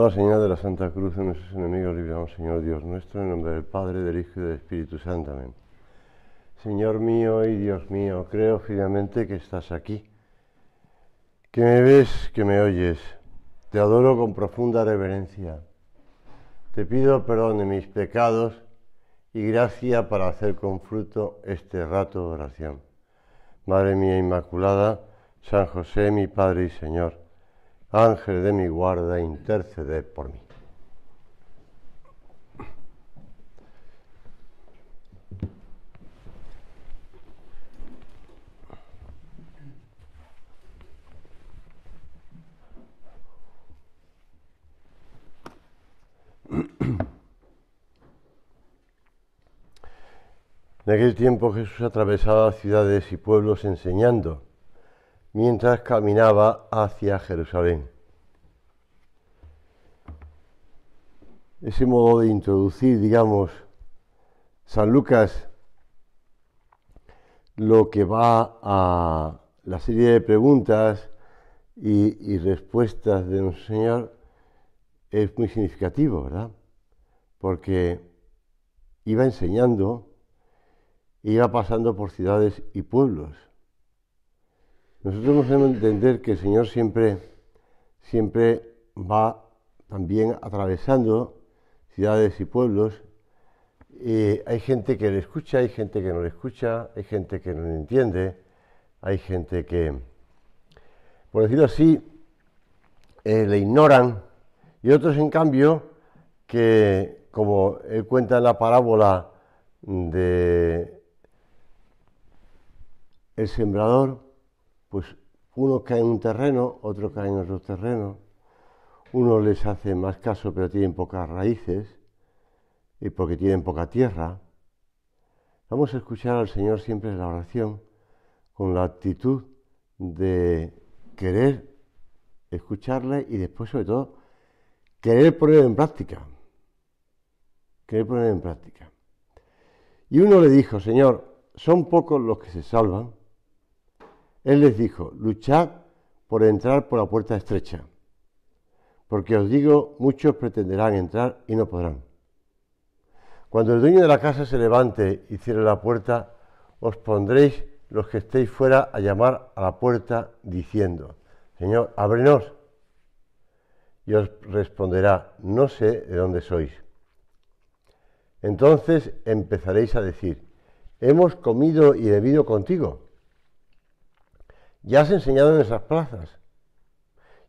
Hola, Señor de la Santa Cruz de nuestros enemigos, líbranos, Señor Dios nuestro, en nombre del Padre, del Hijo y del Espíritu Santo. Amén. Señor mío y Dios mío, creo firmemente que estás aquí, que me ves, que me oyes. Te adoro con profunda reverencia. Te pido perdón de mis pecados y gracia para hacer con fruto este rato de oración. Madre mía Inmaculada, San José, mi Padre y Señor, Ángel de mi guarda, interceded por mí. En aquel tiempo Jesús atravesaba ciudades y pueblos enseñando, mientras caminaba hacia Jerusalén. Ese modo de introducir, digamos, San Lucas, lo que va a la serie de preguntas y respuestas de nuestro Señor, es muy significativo, ¿verdad? Porque iba enseñando, iba pasando por ciudades y pueblos. Nosotros debemos entender que el Señor siempre va también atravesando ciudades y pueblos. Hay gente que le escucha, hay gente que no le escucha, hay gente que no le entiende, hay gente que, por decirlo así, le ignoran, y otros, en cambio, que, como él cuenta en la parábola de el sembrador, pues uno cae en un terreno, otro cae en otro terreno, uno les hace más caso pero tienen pocas raíces y porque tienen poca tierra. Vamos a escuchar al Señor siempre en la oración con la actitud de querer escucharle y después, sobre todo, querer ponerlo en práctica. Querer ponerlo en práctica. Y uno le dijo: Señor, son pocos los que se salvan. Él les dijo: luchad por entrar por la puerta estrecha, porque os digo, muchos pretenderán entrar y no podrán. Cuando el dueño de la casa se levante y cierre la puerta, os pondréis los que estéis fuera a llamar a la puerta, diciendo: Señor, ábrenos. Y os responderá: no sé de dónde sois. Entonces empezaréis a decir: hemos comido y bebido contigo, ya has enseñado en esas plazas.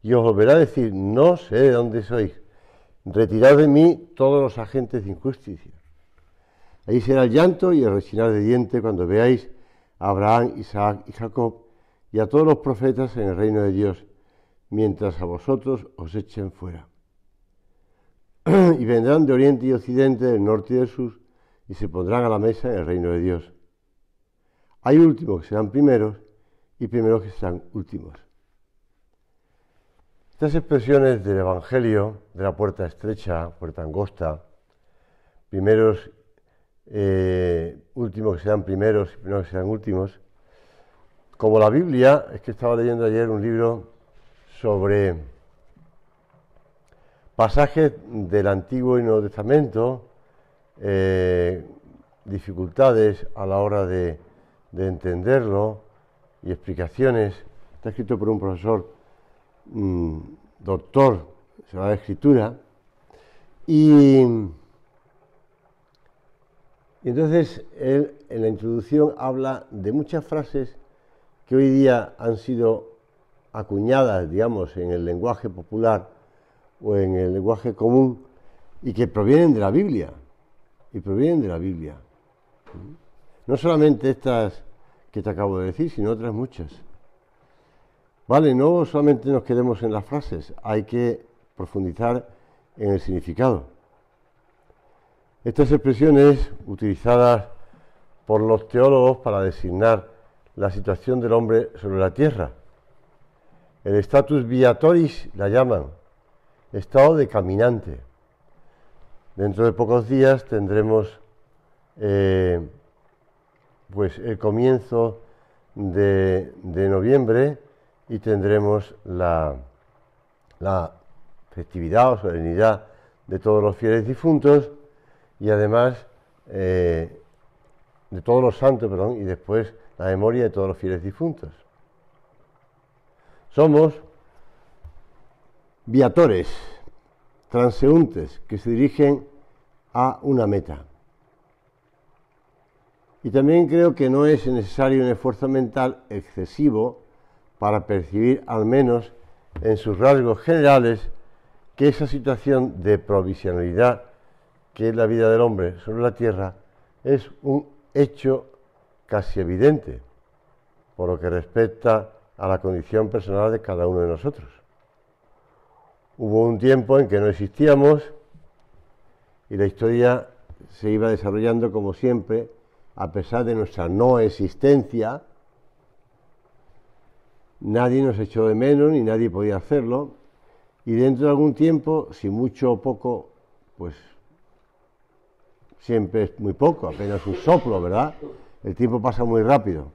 Y os volverá a decir: no sé de dónde sois, retirad de mí todos los agentes de injusticia. Ahí será el llanto y el rechinar de dientes cuando veáis a Abraham, Isaac y Jacob y a todos los profetas en el reino de Dios, mientras a vosotros os echen fuera. Y vendrán de oriente y occidente, del norte y del sur, y se pondrán a la mesa en el reino de Dios. Hay últimos que serán primeros y primeros que serán últimos. Estas expresiones del Evangelio, de la puerta estrecha, puerta angosta, primeros, últimos que serán primeros y primeros que serán últimos, como la Biblia, es que estaba leyendo ayer un libro sobre pasajes del Antiguo y Nuevo Testamento, dificultades a la hora de entenderlo y explicaciones. Está escrito por un profesor doctor en la Escritura, y entonces él en la introducción habla de muchas frases que hoy día han sido acuñadas, digamos, en el lenguaje popular o en el lenguaje común y que provienen de la Biblia, No solamente estas que te acabo de decir, sino otras muchas. Vale, no solamente nos quedemos en las frases, hay que profundizar en el significado. Estas expresiones, utilizadas por los teólogos para designar la situación del hombre sobre la tierra, el status viatoris la llaman, estado de caminante. Dentro de pocos días tendremos pues el comienzo de noviembre y tendremos la festividad o solemnidad de todos los fieles difuntos y además de todos los santos, perdón, y después la memoria de todos los fieles difuntos. Somos viatores, transeúntes que se dirigen a una meta. Y también creo que no es necesario un esfuerzo mental excesivo para percibir, al menos en sus rasgos generales, que esa situación de provisionalidad que es la vida del hombre sobre la tierra es un hecho casi evidente, por lo que respecta a la condición personal de cada uno de nosotros. Hubo un tiempo en que no existíamos y la historia se iba desarrollando como siempre, a pesar de nuestra no existencia. Nadie nos echó de menos ni nadie podía hacerlo, y dentro de algún tiempo, si mucho o poco, pues siempre es muy poco, apenas un soplo, ¿verdad? El tiempo pasa muy rápido.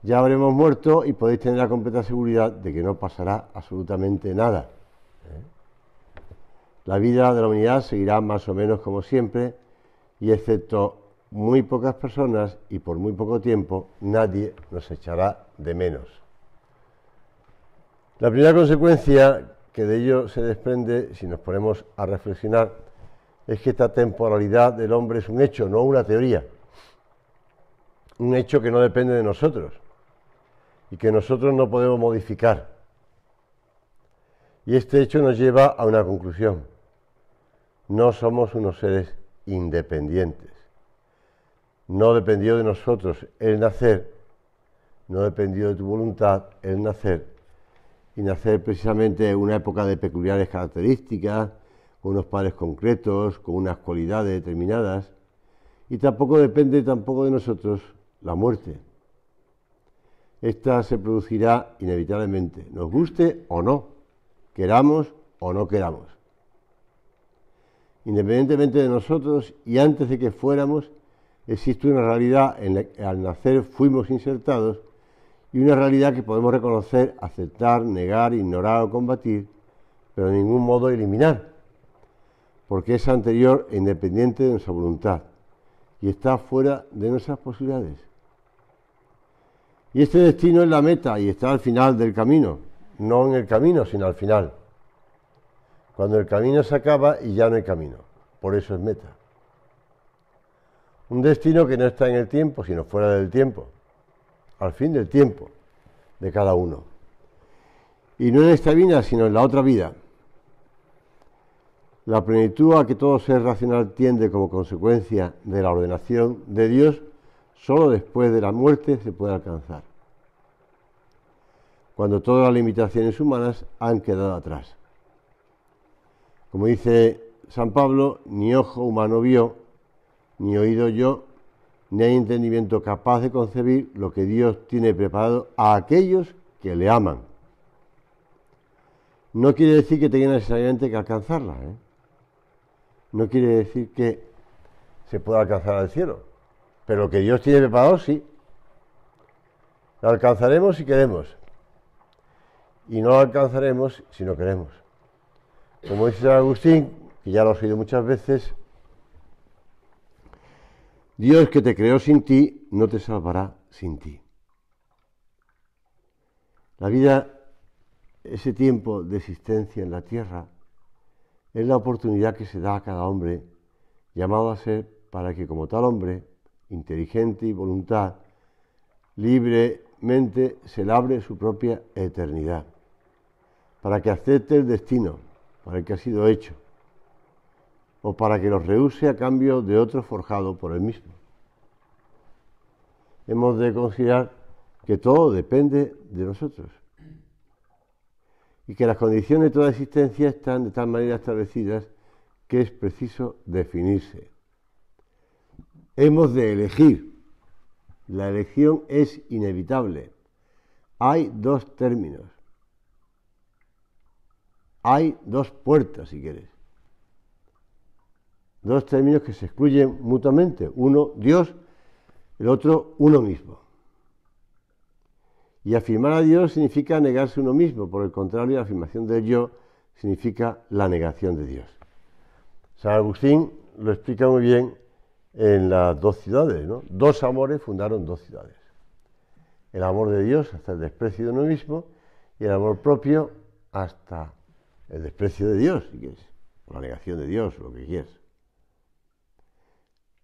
Ya habremos muerto y podéis tener la completa seguridad de que no pasará absolutamente nada. La vida de la humanidad seguirá más o menos como siempre, y excepto muy pocas personas y por muy poco tiempo, nadie nos echará de menos. La primera consecuencia que de ello se desprende, si nos ponemos a reflexionar, es que esta temporalidad del hombre es un hecho, no una teoría. Un hecho que no depende de nosotros y que nosotros no podemos modificar. Y este hecho nos lleva a una conclusión. No somos unos seres independientes. No dependió de nosotros el nacer, no dependió de tu voluntad el nacer, y nacer precisamente en una época de peculiares características, con unos padres concretos, con unas cualidades determinadas, y tampoco depende de nosotros la muerte. Esta se producirá inevitablemente, nos guste o no, queramos o no queramos. Independientemente de nosotros y antes de que fuéramos, existe una realidad en la que al nacer fuimos insertados y una realidad que podemos reconocer, aceptar, negar, ignorar o combatir, pero de ningún modo eliminar, porque es anterior e independiente de nuestra voluntad y está fuera de nuestras posibilidades. Y este destino es la meta y está al final del camino, no en el camino, sino al final. Cuando el camino se acaba y ya no hay camino, por eso es meta. Un destino que no está en el tiempo, sino fuera del tiempo, al fin del tiempo de cada uno. Y no en esta vida, sino en la otra vida. La plenitud a que todo ser racional tiende como consecuencia de la ordenación de Dios, solo después de la muerte se puede alcanzar, cuando todas las limitaciones humanas han quedado atrás. Como dice San Pablo, ni ojo humano vio, ni oído oyó, ni hay entendimiento capaz de concebir lo que Dios tiene preparado a aquellos que le aman. No quiere decir que tenga necesariamente que alcanzarla, No quiere decir que se pueda alcanzar al cielo, pero lo que Dios tiene preparado, sí. La alcanzaremos si queremos, y no la alcanzaremos si no queremos. Como dice San Agustín, que ya lo has oído muchas veces, Dios que te creó sin ti, no te salvará sin ti. La vida, ese tiempo de existencia en la tierra, es la oportunidad que se da a cada hombre, llamado a ser, para que como tal hombre, inteligente y voluntad, libremente se labre su propia eternidad, para que acepte el destino para el que ha sido hecho, o para que los rehúse a cambio de otro forjado por él mismo. Hemos de considerar que todo depende de nosotros y que las condiciones de toda existencia están de tal manera establecidas que es preciso definirse. Hemos de elegir. La elección es inevitable. Hay dos términos. Hay dos puertas, si quieres. Dos términos que se excluyen mutuamente. Uno, Dios, el otro, uno mismo. Y afirmar a Dios significa negarse uno mismo. Por el contrario, la afirmación del yo significa la negación de Dios. San Agustín lo explica muy bien en las dos ciudades, ¿no? Dos amores fundaron dos ciudades. El amor de Dios hasta el desprecio de uno mismo y el amor propio hasta el desprecio de Dios, si quieres, o la negación de Dios, lo que quieras.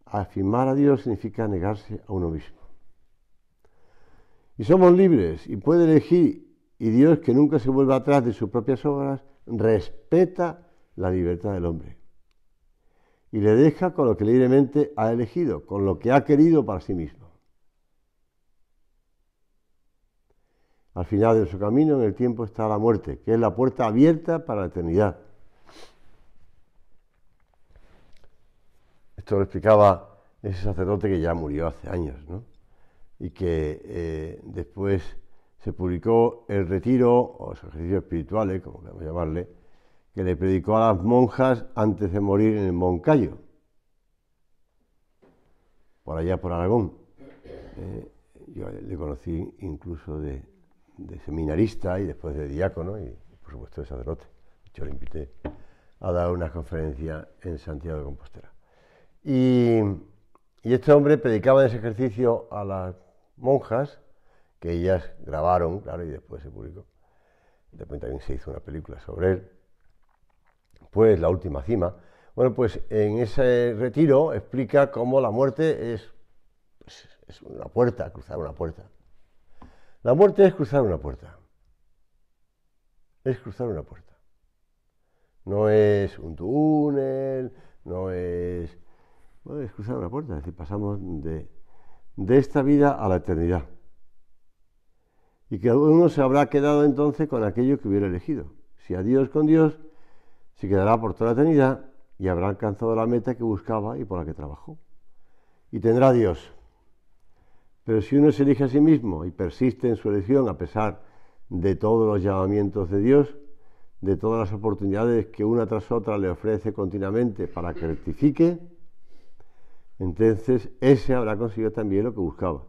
Afirmar a Dios significa negarse a uno mismo. Y somos libres y puede elegir, y Dios, que nunca se vuelve atrás de sus propias obras, respeta la libertad del hombre. Y le deja con lo que libremente ha elegido, con lo que ha querido para sí mismo. Al final de su camino en el tiempo está la muerte, que es la puerta abierta para la eternidad. Esto lo explicaba ese sacerdote que ya murió hace años, ¿no? Y que después se publicó el retiro, o los ejercicios espirituales, como queramos llamarle, que le predicó a las monjas antes de morir en el Moncayo, por allá por Aragón. Yo le conocí incluso de seminarista y después de diácono y por supuesto de sacerdote. Yo le invité a dar una conferencia en Santiago de Compostela. Y este hombre predicaba en ese ejercicio a las monjas, que ellas grabaron, claro, y después se publicó. Después también se hizo una película sobre él. Pues La Última Cima. Bueno, pues en ese retiro explica cómo la muerte es una puerta, cruzar una puerta. La muerte es cruzar una puerta. Es cruzar una puerta. No es un túnel, no es... Bueno, es cruzar una puerta, es decir, pasamos de esta vida a la eternidad. Y cada uno se habrá quedado entonces con aquello que hubiera elegido. Si a Dios con Dios, se quedará por toda la eternidad y habrá alcanzado la meta que buscaba y por la que trabajó. Y tendrá a Dios. Pero si uno se elige a sí mismo y persiste en su elección a pesar de todos los llamamientos de Dios, de todas las oportunidades que una tras otra le ofrece continuamente para que rectifique, entonces ese habrá conseguido también lo que buscaba,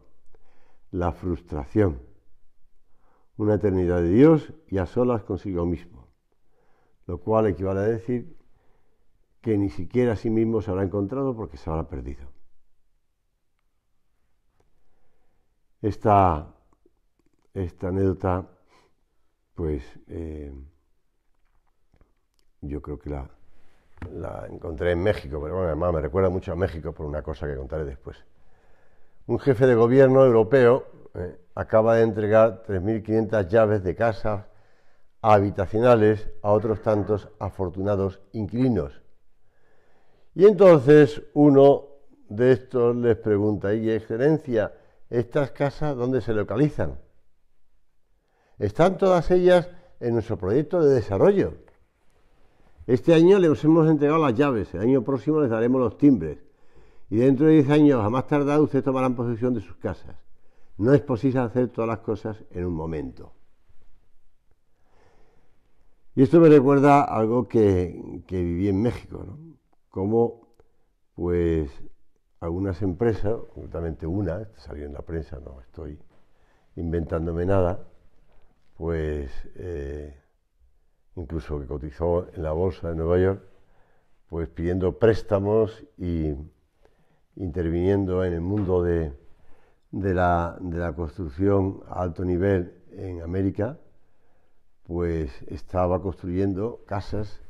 la frustración, una eternidad de Dios y a solas consigo mismo, lo cual equivale a decir que ni siquiera a sí mismo se habrá encontrado porque se habrá perdido. Esta anécdota, pues yo creo que la encontré en México, pero bueno, además me recuerda mucho a México por una cosa que contaré después. Un jefe de gobierno europeo acaba de entregar 3.500 llaves de casas habitacionales a otros tantos afortunados inquilinos. Y entonces uno de estos les pregunta: ¿y excelencia, estas casas dónde se localizan? Están todas ellas en nuestro proyecto de desarrollo. Este año les hemos entregado las llaves, el año próximo les daremos los timbres y dentro de 10 años, a más tardar, ustedes tomarán posesión de sus casas. No es posible hacer todas las cosas en un momento. Y esto me recuerda algo que viví en México, ¿no? Como, pues, algunas empresas, concretamente una, salió en la prensa, no estoy inventándome nada, pues incluso que cotizó en la bolsa de Nueva York, pues pidiendo préstamos y interviniendo en el mundo de la construcción a alto nivel en América, pues estaba construyendo casas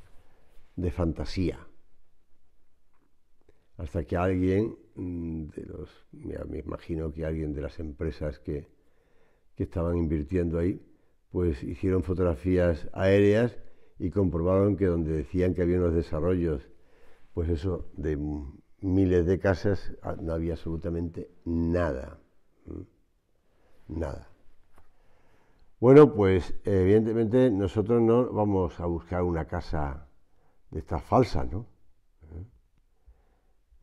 de fantasía. Hasta que alguien me imagino que alguien de las empresas que estaban invirtiendo ahí, pues hicieron fotografías aéreas y comprobaron que donde decían que había unos desarrollos, pues eso, de miles de casas, no había absolutamente nada. Nada. Bueno, pues evidentemente nosotros no vamos a buscar una casa de estas falsas, ¿no?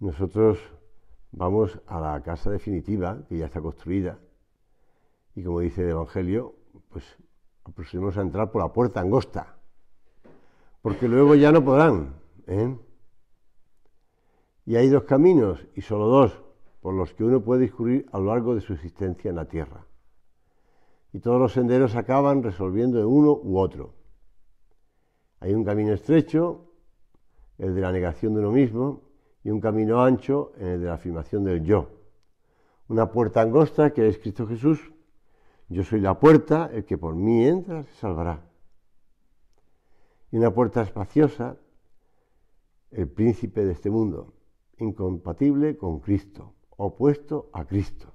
Nosotros vamos a la casa definitiva, que ya está construida, y como dice el Evangelio, pues aproximamos a entrar por la puerta angosta, porque luego ya no podrán, ¿eh? Y hay dos caminos, y solo dos, por los que uno puede discurrir a lo largo de su existencia en la tierra. Y todos los senderos acaban resolviendo en uno u otro. Hay un camino estrecho, el de la negación de uno mismo, y un camino ancho, el de la afirmación del yo. Una puerta angosta, que es Cristo Jesús. Yo soy la puerta, el que por mí entra se salvará. Y una puerta espaciosa, el príncipe de este mundo, incompatible con Cristo, opuesto a Cristo.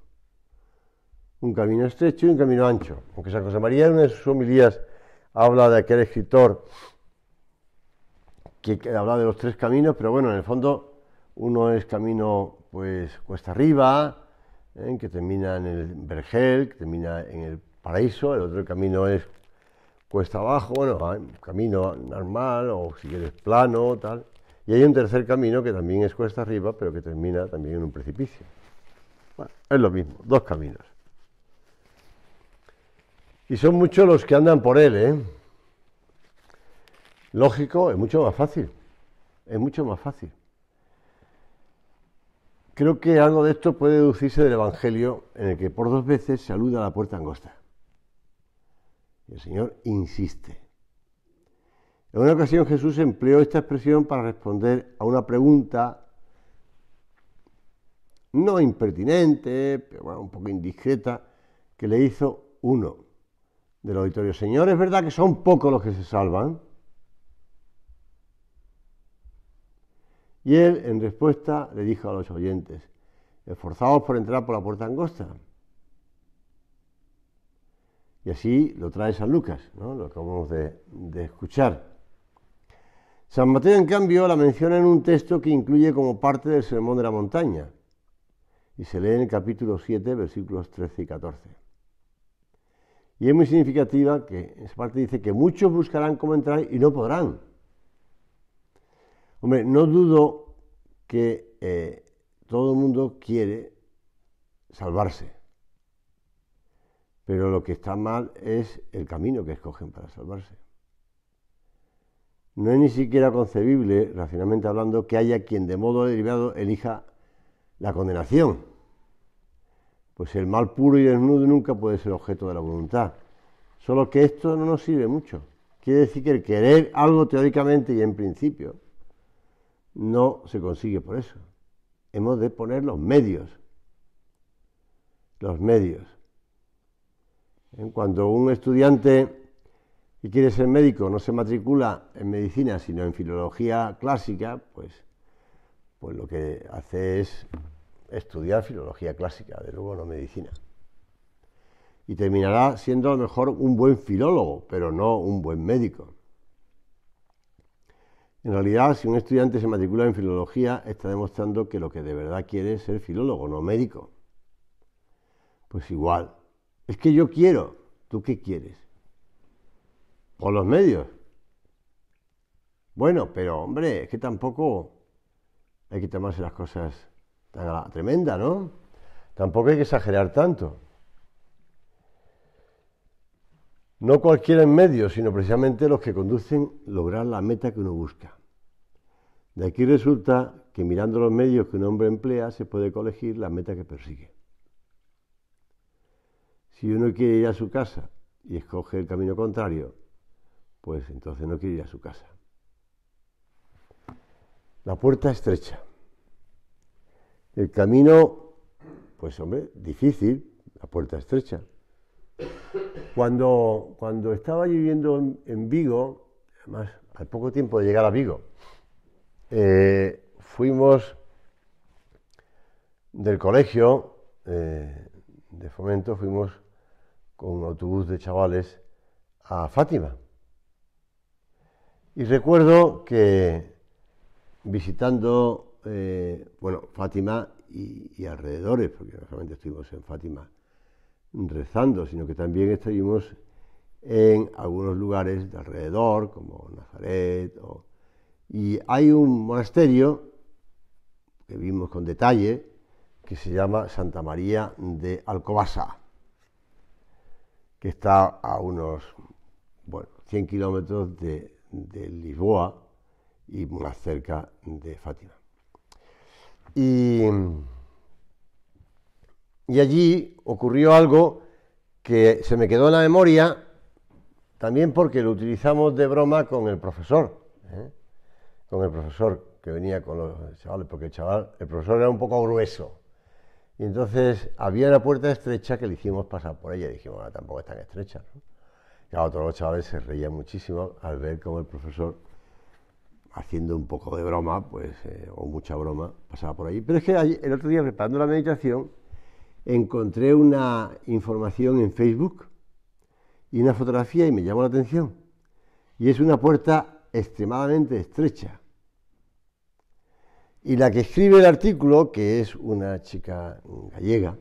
Un camino estrecho y un camino ancho. Aunque San José María en una de sus homilías habla de aquel escritor que habla de los tres caminos, pero bueno, en el fondo uno es camino pues cuesta arriba, que termina en el vergel, que termina en el paraíso. El otro camino es cuesta abajo, bueno, camino normal o si quieres plano, tal. Y hay un tercer camino que también es cuesta arriba, pero que termina también en un precipicio. Bueno, es lo mismo, dos caminos. Y son muchos los que andan por él, ¿eh? Lógico, es mucho más fácil. Es mucho más fácil. Creo que algo de esto puede deducirse del Evangelio, en el que por 2 veces se alude a la puerta angosta. Y el Señor insiste. En una ocasión Jesús empleó esta expresión para responder a una pregunta no impertinente, pero bueno, un poco indiscreta, que le hizo uno del auditorio. Señor, ¿es verdad que son pocos los que se salvan? Y él, en respuesta, le dijo a los oyentes, esforzaos por entrar por la puerta angosta. Y así lo trae San Lucas, ¿no? Lo acabamos de escuchar. San Mateo, en cambio, la menciona en un texto que incluye como parte del Sermón de la Montaña, y se lee en el capítulo 7, versículos 13 y 14. Y es muy significativa que en esa parte dice que muchos buscarán cómo entrar y no podrán. Hombre, no dudo que todo el mundo quiere salvarse, pero lo que está mal es el camino que escogen para salvarse. No es ni siquiera concebible, racionalmente hablando, que haya quien de modo deliberado elija la condenación, pues el mal puro y desnudo nunca puede ser objeto de la voluntad. Solo que esto no nos sirve mucho. Quiere decir que el querer algo teóricamente y en principio no se consigue por eso. Hemos de poner los medios. Los medios. Cuando un estudiante que quiere ser médico no se matricula en medicina, sino en filología clásica, pues lo que hace es estudiar filología clásica, de luego no medicina. Y terminará siendo a lo mejor un buen filólogo, pero no un buen médico. En realidad, si un estudiante se matricula en filología, está demostrando que lo que de verdad quiere es ser filólogo, no médico. Pues igual. Es que yo quiero. ¿Tú qué quieres? Por los medios. Bueno, pero hombre, es que tampoco hay que tomarse las cosas tan tremendas, ¿no? Tampoco hay que exagerar tanto. No cualquiera en medio, sino precisamente los que conducen a lograr la meta que uno busca. De aquí resulta que mirando los medios que un hombre emplea se puede colegir la meta que persigue. Si uno quiere ir a su casa y escoge el camino contrario, pues entonces no quiere ir a su casa. La puerta estrecha. El camino, pues hombre, difícil, la puerta estrecha. Cuando estaba viviendo en Vigo, además al poco tiempo de llegar a Vigo, fuimos del colegio de Fomento, fuimos con un autobús de chavales a Fátima. Y recuerdo que visitando, Fátima y alrededores, porque no solamente estuvimos en Fátima rezando, sino que también estuvimos en algunos lugares de alrededor, como Nazaret, y hay un monasterio que vimos con detalle, que se llama Santa María de Alcobaça, que está a unos 100 kilómetros de Lisboa y más cerca de Fátima. Y allí ocurrió algo que se me quedó en la memoria también porque lo utilizamos de broma con el profesor, ¿eh? Con el profesor que venía con los chavales, porque el profesor era un poco grueso. Y entonces había una puerta estrecha que le hicimos pasar por ella y dijimos, bueno, tampoco es tan estrecha, ¿no? Claro, todos los chavales se reían muchísimo al ver cómo el profesor, haciendo un poco de broma, pues, o mucha broma, pasaba por ahí. Pero es que el otro día, preparando la meditación, encontré una información en Facebook y una fotografía y me llamó la atención. Y es una puerta extremadamente estrecha. Y la que escribe el artículo, que es una chica gallega,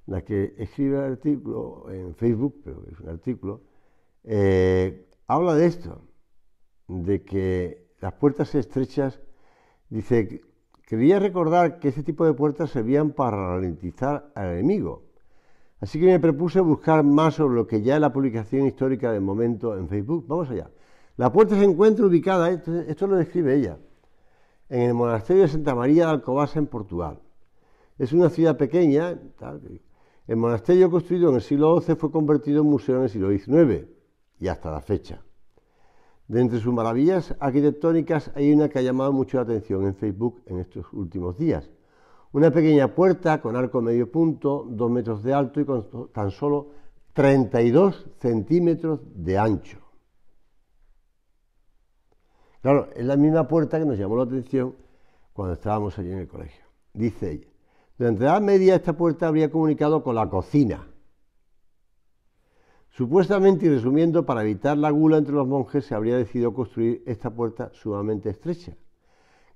la que escribe el artículo en Facebook, pero es un artículo, habla de esto, de que las puertas estrechas, dice, quería recordar que ese tipo de puertas servían para ralentizar al enemigo. Así que me propuse buscar más sobre lo que ya es la publicación histórica del momento en Facebook. Vamos allá. La puerta se encuentra ubicada, esto lo describe ella, en el monasterio de Santa María de Alcobaça, en Portugal. Es una ciudad pequeña. El monasterio, construido en el siglo XII, fue convertido en museo en el siglo XIX y hasta la fecha. De entre sus maravillas arquitectónicas hay una que ha llamado mucho la atención en Facebook en estos últimos días. Una pequeña puerta con arco medio punto, 2 metros de alto y con tan solo 32 centímetros de ancho. Claro, es la misma puerta que nos llamó la atención cuando estábamos allí en el colegio. Dice ella, durante la Edad Media esta puerta habría comunicado con la cocina. Supuestamente, y resumiendo, para evitar la gula entre los monjes se habría decidido construir esta puerta sumamente estrecha,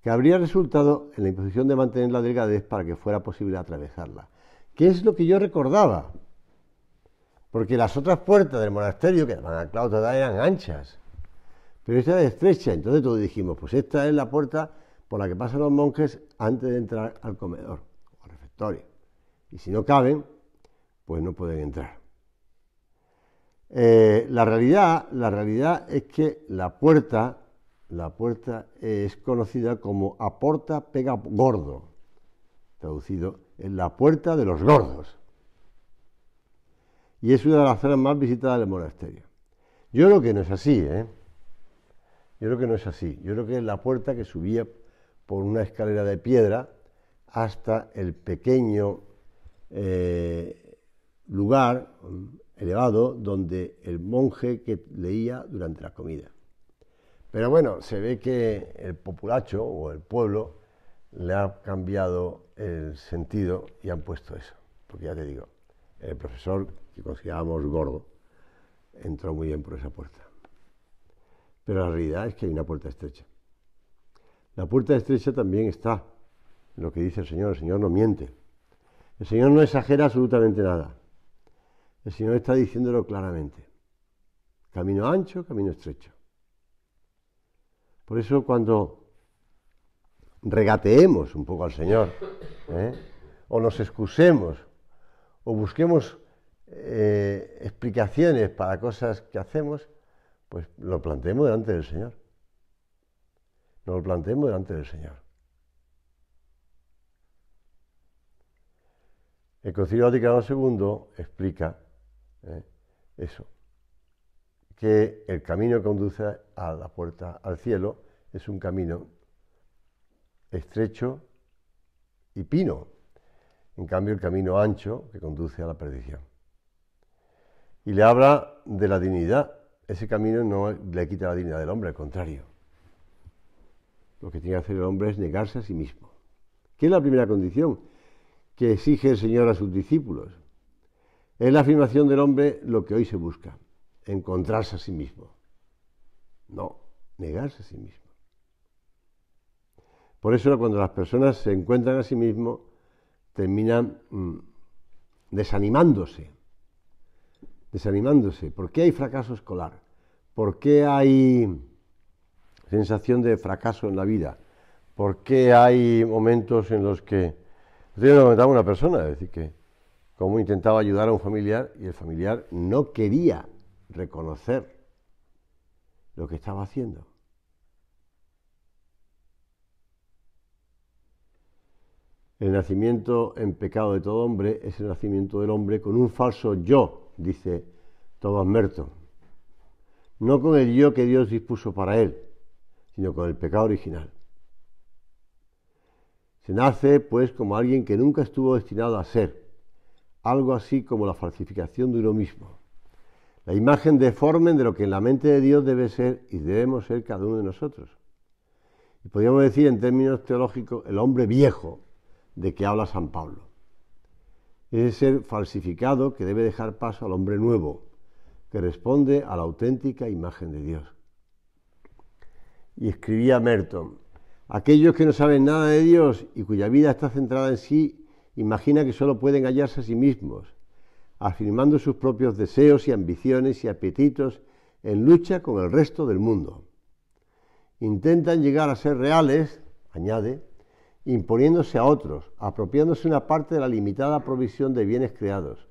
que habría resultado en la imposición de mantener la delgadez para que fuera posible atravesarla. ¿Qué es lo que yo recordaba? Porque las otras puertas del monasterio, que van al claustro, eran anchas, pero esta era estrecha. Entonces todos dijimos, pues esta es la puerta por la que pasan los monjes antes de entrar al comedor o al refectorio. Y si no caben, pues no pueden entrar. La realidad es que la puerta es conocida como a porta pega gordo, traducido, es la puerta de los gordos. Y es una de las zonas más visitadas del monasterio. Yo creo que no es así, Yo creo que no es así. Yo creo que es la puerta que subía por una escalera de piedra hasta el pequeño lugar elevado donde el monje que leía durante la comida. Pero bueno, se ve que el populacho o el pueblo le ha cambiado el sentido y han puesto eso. Porque ya te digo, el profesor, que considerábamos gordo, entró muy bien por esa puerta. Pero la realidad es que hay una puerta estrecha. La puerta estrecha también está en lo que dice el Señor no miente. El Señor no exagera absolutamente nada. El Señor está diciéndolo claramente. Camino ancho, camino estrecho. Por eso cuando regateemos un poco al Señor, o nos excusemos, o busquemos explicaciones para cosas que hacemos, pues lo planteemos delante del Señor. Nos lo planteemos delante del Señor. El Concilio Vaticano II explica eso, que el camino que conduce a la puerta al cielo es un camino estrecho y pino, en cambio el camino ancho que conduce a la perdición. Y le habla de la dignidad. Ese camino no le quita la dignidad del hombre, al contrario. Lo que tiene que hacer el hombre es negarse a sí mismo. ¿Qué es la primera condición que exige el Señor a sus discípulos? Es la afirmación del hombre lo que hoy se busca, encontrarse a sí mismo. No, negarse a sí mismo. Por eso cuando las personas se encuentran a sí mismos, terminan desanimándose. ¿Por qué hay fracaso escolar? ¿Por qué hay sensación de fracaso en la vida? ¿Por qué hay momentos en los que... Yo le comentaba a una persona, es decir, que cómo intentaba ayudar a un familiar y el familiar no quería reconocer lo que estaba haciendo. El nacimiento en pecado de todo hombre es el nacimiento del hombre con un falso yo, dice Thomas Merton. no con el yo que Dios dispuso para él, sino con el pecado original. Se nace, pues, como alguien que nunca estuvo destinado a ser, algo así como la falsificación de uno mismo, la imagen deforme de lo que en la mente de Dios debe ser y debemos ser cada uno de nosotros. Y podríamos decir en términos teológicos el hombre viejo de que habla San Pablo. Ese ser falsificado que debe dejar paso al hombre nuevo, que responde a la auténtica imagen de Dios. Y escribía Merton: aquellos que no saben nada de Dios y cuya vida está centrada en sí, imagina que solo pueden hallarse a sí mismos, afirmando sus propios deseos y ambiciones y apetitos en lucha con el resto del mundo. Intentan llegar a ser reales, añade, imponiéndose a otros, apropiándose una parte de la limitada provisión de bienes creados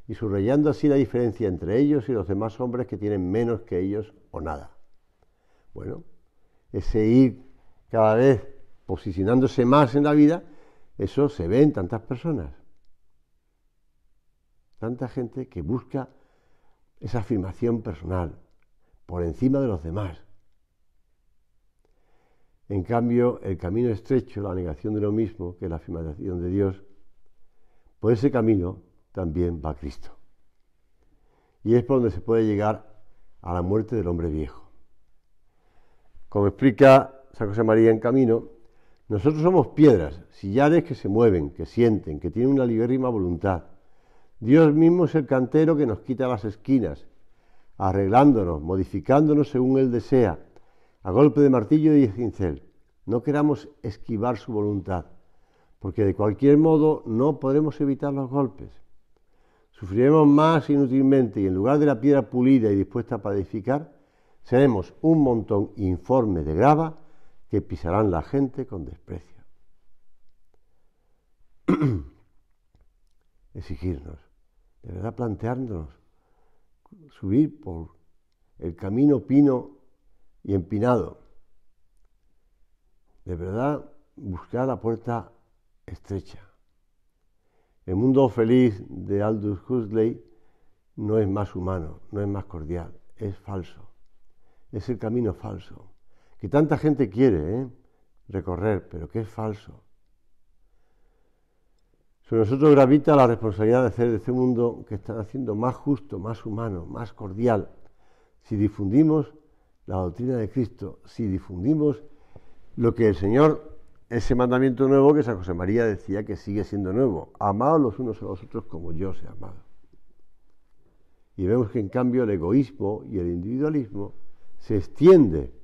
y subrayando así la diferencia entre ellos y los demás hombres que tienen menos que ellos o nada. Bueno, ese ir cada vez posicionándose más en la vida, eso se ve en tantas personas. Tanta gente que busca esa afirmación personal por encima de los demás. En cambio, el camino estrecho, la negación de uno mismo, que es la afirmación de Dios, por ese camino también va Cristo. Y es por donde se puede llegar a la muerte del hombre viejo. Como explica San José María en Camino, nosotros somos piedras, sillares que se mueven, que sienten, que tienen una libérrima voluntad. Dios mismo es el cantero que nos quita las esquinas, arreglándonos, modificándonos según Él desea, a golpe de martillo y de cincel. No queramos esquivar su voluntad, porque de cualquier modo no podremos evitar los golpes. Sufriremos más inútilmente y en lugar de la piedra pulida y dispuesta para edificar, seremos un montón informe de grava que pisarán la gente con desprecio. Exigirnos, de verdad plantearnos, subir por el camino pino y empinado, de verdad buscar la puerta estrecha. El mundo feliz de Aldous Huxley no es más humano, no es más cordial, es falso. Es el camino falso, que tanta gente quiere recorrer, pero que es falso. Sobre nosotros gravita la responsabilidad de hacer de este mundo que están haciendo más justo, más humano, más cordial, si difundimos la doctrina de Cristo, si difundimos lo que el Señor, ese mandamiento nuevo que San José María decía que sigue siendo nuevo: amaos los unos a los otros como yo os he amado. Y vemos que en cambio el egoísmo y el individualismo se extiende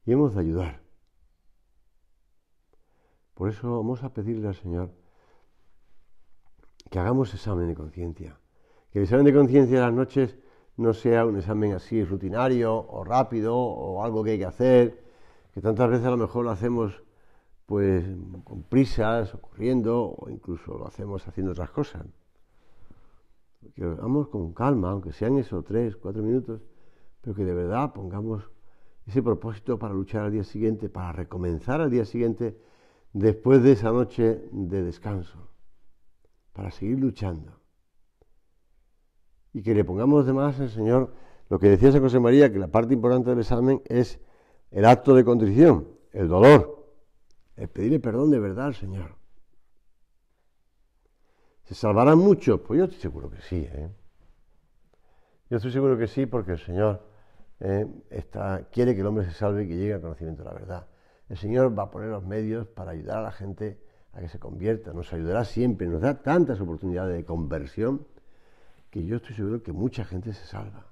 y hemos de ayudar. Por eso vamos a pedirle al Señor que hagamos examen de conciencia, que el examen de conciencia de las noches no sea un examen así rutinario o rápido o algo que hay que hacer, que tantas veces a lo mejor lo hacemos pues con prisas o corriendo, o incluso lo hacemos haciendo otras cosas. Que lo hagamos con calma, aunque sean esos 3, 4 minutos, pero que de verdad pongamos ese propósito para luchar al día siguiente, para recomenzar al día siguiente después de esa noche de descanso, para seguir luchando. Y que le pongamos además al Señor lo que decía San José María, que la parte importante del examen es el acto de contrición, el dolor, el pedirle perdón de verdad al Señor. ¿Se salvarán muchos? Pues yo estoy seguro que sí. Yo estoy seguro que sí, porque el Señor quiere que el hombre se salve y que llegue al conocimiento de la verdad. El Señor va a poner los medios para ayudar a la gente a que se convierta. Nos ayudará siempre, nos da tantas oportunidades de conversión que yo estoy seguro que mucha gente se salva.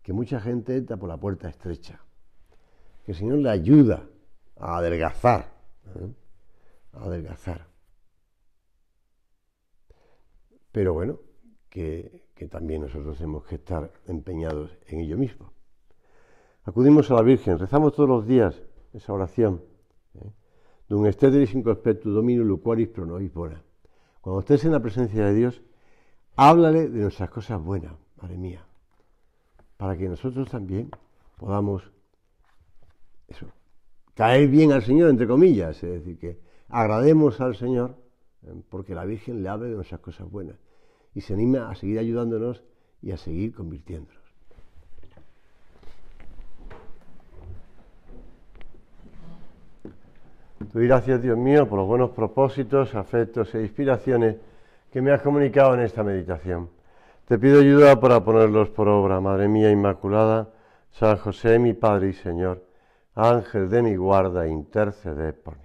Que mucha gente entra por la puerta estrecha. Que el Señor le ayuda a adelgazar. A adelgazar. Pero bueno, que también nosotros tenemos que estar empeñados en ello mismo. Acudimos a la Virgen, rezamos todos los días esa oración. Dum esteteris in conspectu Domini loquaris pro nobis bona. Cuando estés en la presencia de Dios, háblale de nuestras cosas buenas, madre mía, para que nosotros también podamos caer bien al Señor, entre comillas, es decir, que agrademos al Señor porque la Virgen le hable de nuestras cosas buenas. y se anime a seguir ayudándonos y a seguir convirtiéndonos. Te doy gracias, Dios mío, por los buenos propósitos, afectos e inspiraciones que me has comunicado en esta meditación. Te pido ayuda para ponerlos por obra, Madre mía Inmaculada, San José, mi Padre y Señor, Ángel de mi guarda, interceded por mí.